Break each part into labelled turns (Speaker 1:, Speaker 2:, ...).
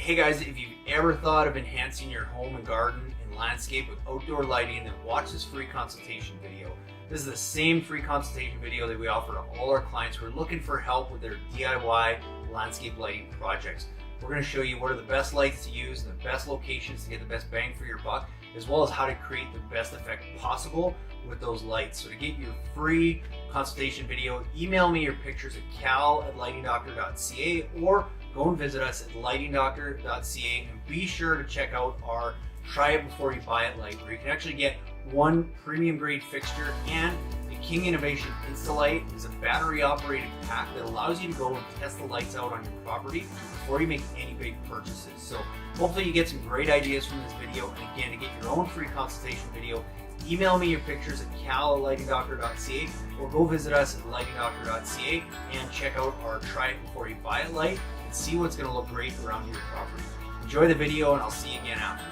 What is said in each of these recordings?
Speaker 1: Hey guys, if you've ever thought of enhancing your home and garden and landscape with outdoor lighting, then watch this free consultation video. This is the same free consultation video that we offer to all our clients who are looking for help with their DIY landscape lighting projects. We're going to show you what are the best lights to use and the best locations to get the best bang for your buck, as well as how to create the best effect possible with those lights. So to get your free consultation video, email me your pictures at cal@lightingdoctor.ca or go and visit us at lightingdoctor.ca, and be sure to check out our Try It Before You Buy It light, where you can actually get one premium grade fixture, and the King Innovation Insta-Light is a battery operated pack that allows you to go and test the lights out on your property before you make any big purchases. So hopefully you get some great ideas from this video, and again, to get your own free consultation video, email me your pictures at cal@lightingdoctor.ca or go visit us at lightingdoctor.ca and check out our Try It Before You Buy It light and see what's going to look great around your property. Enjoy the video, and I'll see you again after.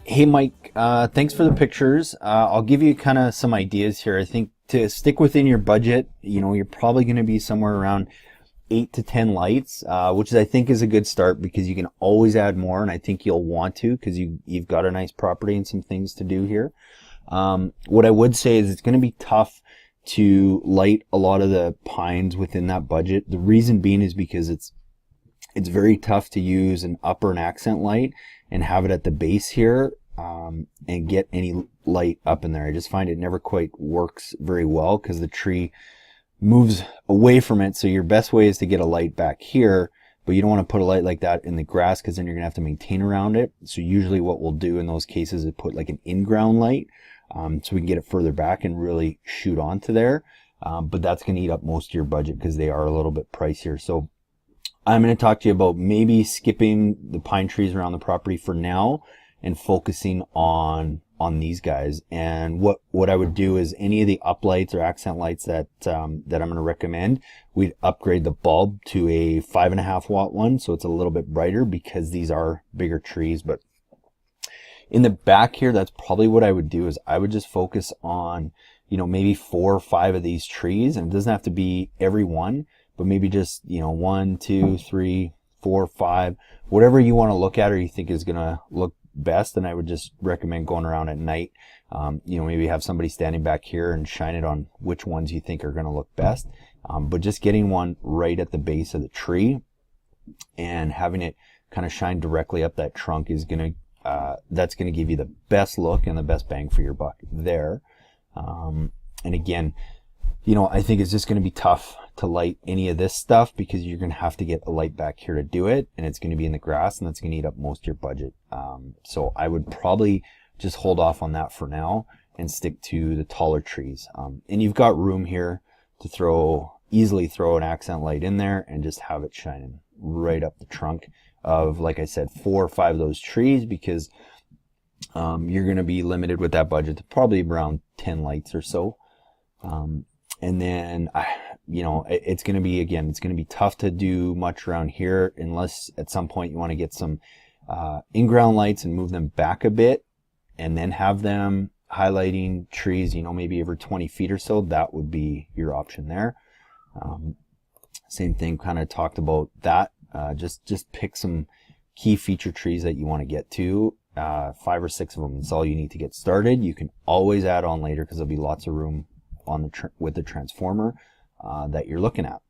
Speaker 2: Hey Mike, thanks for the pictures. I'll give you kind of some ideas here. I think to stick within your budget, you're probably going to be somewhere around 8 to 10 lights, which I think is a good start, because you can always add more, and I think you'll want to, because you've got a nice property and some things to do here. What I would say is it's going to be tough to light a lot of the pines within that budget. The reason being is because it's very tough to use an upper and accent light and have it at the base here and get any light up in there. I just find it never quite works very well because the tree moves away from it. So your best way is to get a light back here, but you don't want to put a light like that in the grass, because then you're gonna have to maintain around it. So usually what we'll do in those cases is put like an in-ground light, so we can get it further back and really shoot onto there. But that's gonna eat up most of your budget because they are a little bit pricier. So I'm going to talk to you about maybe skipping the pine trees around the property for now and focusing on these guys. And what I would do is any of the uplights or accent lights that I'm going to recommend, we'd upgrade the bulb to a 5.5 watt one, so it's a little bit brighter, because these are bigger trees. But in the back here, that's probably what I would do, is I would just focus on maybe 4 or 5 of these trees, and it doesn't have to be every one, but maybe just 1, 2, 3, 4, 5, whatever you want to look at or you think is going to look best. And I would just recommend going around at night, maybe have somebody standing back here and shine it on which ones you think are going to look best. But just getting one right at the base of the tree and having it kind of shine directly up that trunk is going to that's going to give you the best look and the best bang for your buck there. And again, I think it's just going to be tough to light any of this stuff, because you're going to have to get a light back here to do it, and it's going to be in the grass, and that's going to eat up most of your budget. So I would probably just hold off on that for now and stick to the taller trees. And you've got room here to easily throw an accent light in there and just have it shining right up the trunk of, like I said, 4 or 5 of those trees, because you're going to be limited with that budget to probably around 10 lights or so. And then, it's going to be tough to do much around here, unless at some point you want to get some in-ground lights and move them back a bit, and then have them highlighting trees, maybe every 20 feet or so. That would be your option there. Same thing, kind of talked about that. Just pick some key feature trees that you want to get to. 5 or 6 of them. That's all you need to get started. You can always add on later, because there'll be lots of room on with the transformer that you're looking at,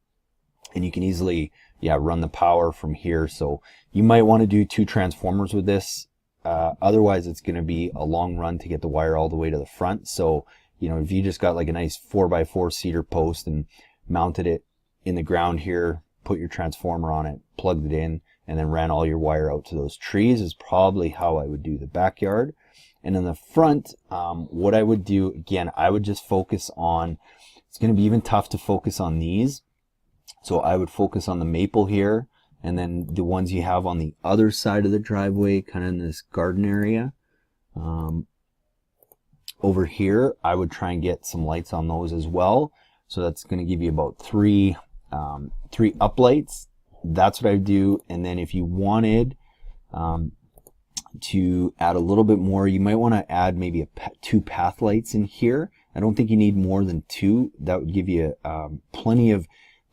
Speaker 2: and you can easily run the power from here. So you might want to do 2 transformers with this, otherwise it's going to be a long run to get the wire all the way to the front. So if you just got like a nice 4x4 cedar post and mounted it in the ground here, put your transformer on it, plugged it in, and then ran all your wire out to those trees, is probably how I would do the backyard. And in the front, what I would do, again, I would just focus on, it's going to be even tough to focus on these. So I would focus on the maple here, and then the ones you have on the other side of the driveway, kind of in this garden area. Over here, I would try and get some lights on those as well. So that's going to give you about 3 uplights. That's what I would do. And then if you wanted to add a little bit more, you might want to add maybe 2 path lights in here. I don't think you need more than 2. That would give you plenty of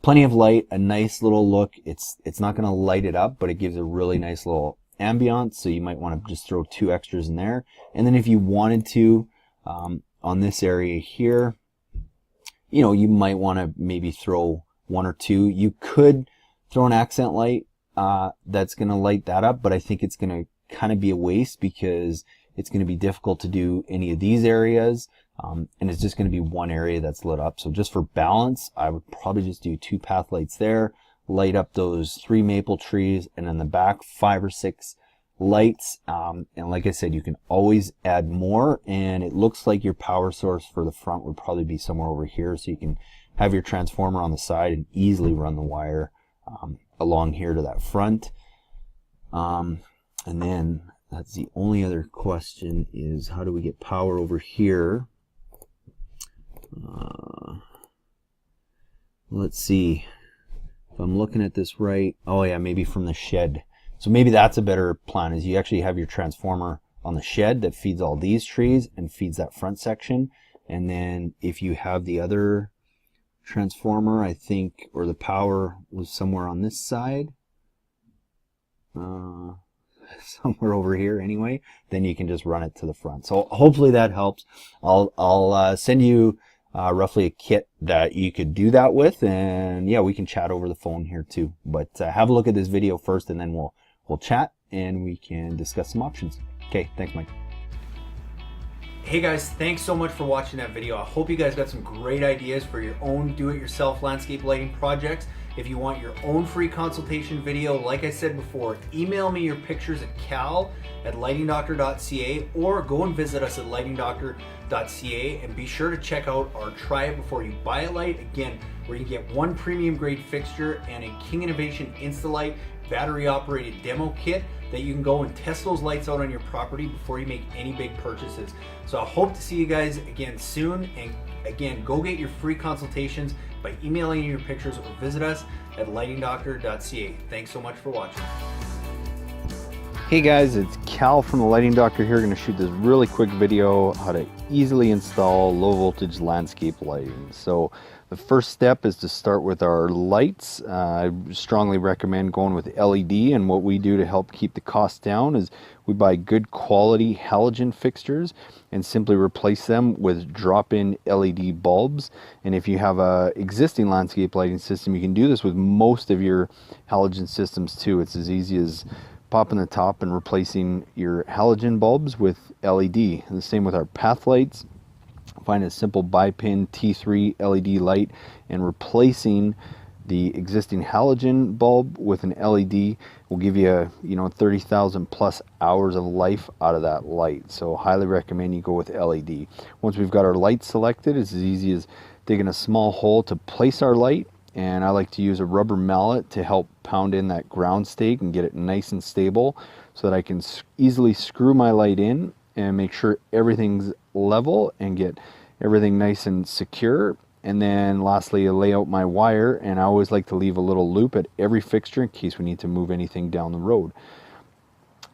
Speaker 2: plenty of light, a nice little look. It's not going to light it up, but it gives a really nice little ambiance. So you might want to just throw 2 extras in there. And then if you wanted to, on this area here, you know, you might want to maybe throw 1 or 2. You could throw an accent light that's going to light that up, but I think it's going to kind of be a waste because it's going to be difficult to do any of these areas, and it's just going to be one area that's lit up. So just for balance, I would probably just do 2 path lights there, light up those 3 maple trees, and in the back 5 or 6 lights. And like I said, you can always add more, and it looks like your power source for the front would probably be somewhere over here, so you can have your transformer on the side and easily run the wire along here to that front. And then that's the only other question, is how do we get power over here? Let's see if I'm looking at this right. Oh yeah, maybe from the shed. So maybe that's a better plan, is you actually have your transformer on the shed that feeds all these trees and feeds that front section. And then if you have the other transformer, I think, or the power was somewhere on this side, somewhere over here anyway, then you can just run it to the front. So hopefully that helps. I'll send you roughly a kit that you could do that with, and yeah, we can chat over the phone here too. But have a look at this video first, and then we'll chat and we can discuss some options. Okay, thanks, Mike.
Speaker 1: Hey guys, thanks so much for watching that video. I hope you guys got some great ideas for your own do-it-yourself landscape lighting projects. If you want your own free consultation video, like I said before, email me your pictures at cal@lightingdoctor.ca, or go and visit us at lightingdoctor.ca, and be sure to check out our Try It Before You Buy It light, again, where you get 1 premium grade fixture and a King Innovation Instalight battery operated demo kit that you can go and test those lights out on your property before you make any big purchases. So I hope to see you guys again soon, and again, go get your free consultations by emailing your pictures, or visit us at lightingdoctor.ca. Thanks so much for watching.
Speaker 2: Hey guys, it's Cal from the Lighting Doctor here. Going to shoot this really quick video how to easily install low voltage landscape lighting. So the first step is to start with our lights. I strongly recommend going with LED, and what we do to help keep the cost down is we buy good quality halogen fixtures and simply replace them with drop-in LED bulbs. And if you have a existing landscape lighting system, you can do this with most of your halogen systems too. It's as easy as popping the top and replacing your halogen bulbs with LED. And the same with our path lights. Find a simple bi-pin T3 LED light and replacing the existing halogen bulb with an LED will give you 30,000 plus hours of life out of that light. So highly recommend you go with LED. Once we've got our light selected, it's as easy as digging a small hole to place our light, and I like to use a rubber mallet to help pound in that ground stake and get it nice and stable so that I can easily screw my light in and make sure everything's level and get everything nice and secure. And then lastly, I lay out my wire, and I always like to leave a little loop at every fixture in case we need to move anything down the road.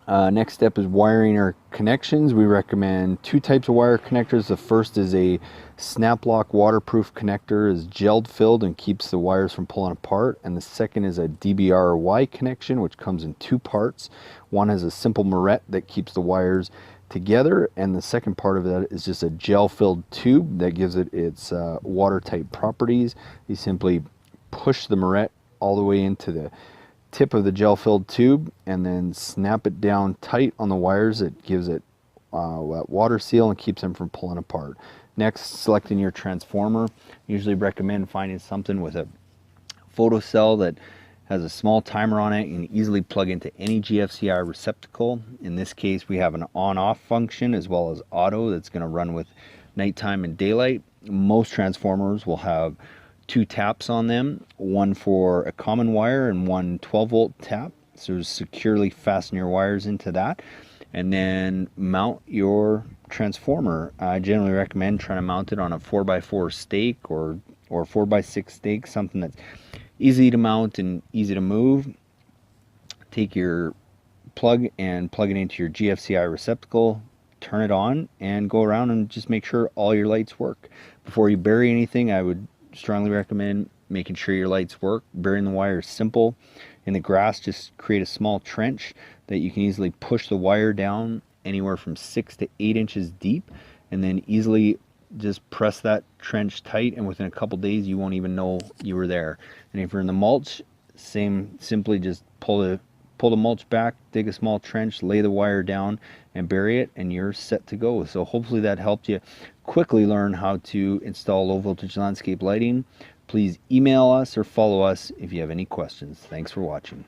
Speaker 2: Next step is wiring our connections. We recommend 2 types of wire connectors. The first is a snap lock waterproof connector, is gelled filled and keeps the wires from pulling apart. And the second is a DBRY connection, which comes in 2 parts. One has a simple moret that keeps the wires together, and the second part of that is just a gel filled tube that gives it its watertight properties. You simply push the moret all the way into the tip of the gel filled tube and then snap it down tight on the wires. It gives it that water seal and keeps them from pulling apart. Next, selecting your transformer. Usually recommend finding something with a photocell that has a small timer on it and easily plug into any GFCI receptacle. In this case, we have an on-off function as well as auto that's going to run with nighttime and daylight. Most transformers will have 2 taps on them, one for a common wire and one 12-volt tap. So securely fasten your wires into that and then mount your transformer. I generally recommend trying to mount it on a 4x4 stake or 4x6 stake, something that's easy to mount and easy to move. Take your plug and plug it into your GFCI receptacle, turn it on, and go around and just make sure all your lights work. Before you bury anything, I would strongly recommend making sure your lights work. Burying the wire is simple. In the grass, just create a small trench that you can easily push the wire down anywhere from 6 to 8 inches deep, and then easily just press that trench tight, and within a couple days you won't even know you were there. And if you're in the mulch, simply just pull the mulch back, dig a small trench, lay the wire down and bury it, and you're set to go. So hopefully that helped you quickly learn how to install low voltage landscape lighting. Please email us or follow us if you have any questions. Thanks for watching.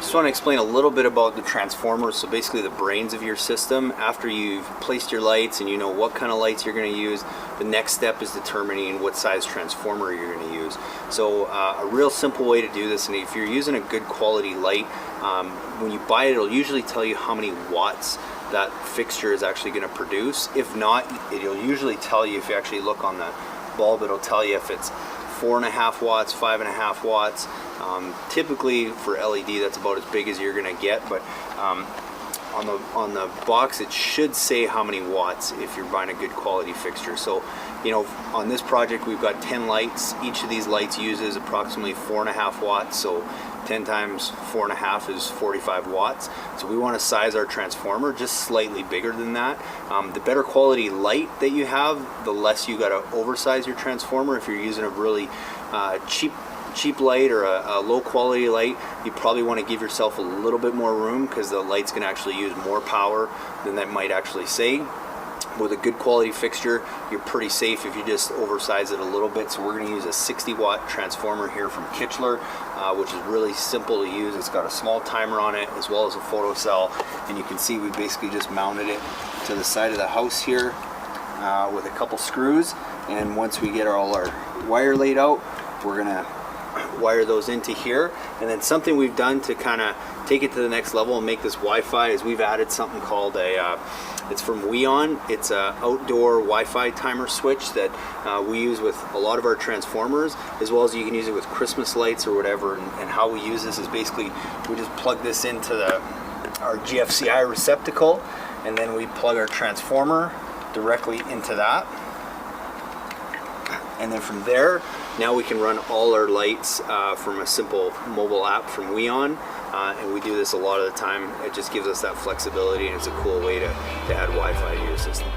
Speaker 1: Just want to explain a little bit about the transformers. So basically the brains of your system. After you've placed your lights and you know what kind of lights you're going to use, the next step is determining what size transformer you're going to use. So a real simple way to do this, and if you're using a good quality light, when you buy it, it'll usually tell you how many watts that fixture is actually going to produce. If not, it'll usually tell you, if you actually look on the bulb, it'll tell you if it's 4.5 watts, 5.5 watts. Typically for LED, that's about as big as you're going to get, but on the box it should say how many watts if you're buying a good quality fixture. So, you know, on this project we've got 10 lights. Each of these lights uses approximately 4.5 watts, so 10 times 4.5 is 45 watts. So we want to size our transformer just slightly bigger than that. The better quality light that you have, the less you got to oversize your transformer. If you're using a really cheap light or a low quality light, you probably want to give yourself a little bit more room, because the light's going to actually use more power than that might actually say. With a good quality fixture, you're pretty safe if you just oversize it a little bit. So we're going to use a 60 watt transformer here from Kichler, which is really simple to use. It's got a small timer on it as well as a photo cell, and you can see we basically just mounted it to the side of the house here with a couple screws. And once we get all our wire laid out, we're going to wire those into here. And then something we've done to kind of take it to the next level and make this Wi-Fi is we've added something called it's from Weon. It's a outdoor Wi-Fi timer switch that we use with a lot of our transformers, as well as you can use it with Christmas lights or whatever. And how we use this is basically we just plug this into our GFCI receptacle, and then we plug our transformer directly into that. And then from there, now we can run all our lights from a simple mobile app from Weon. And we do this a lot of the time. It just gives us that flexibility, and it's a cool way to add Wi-Fi to your system.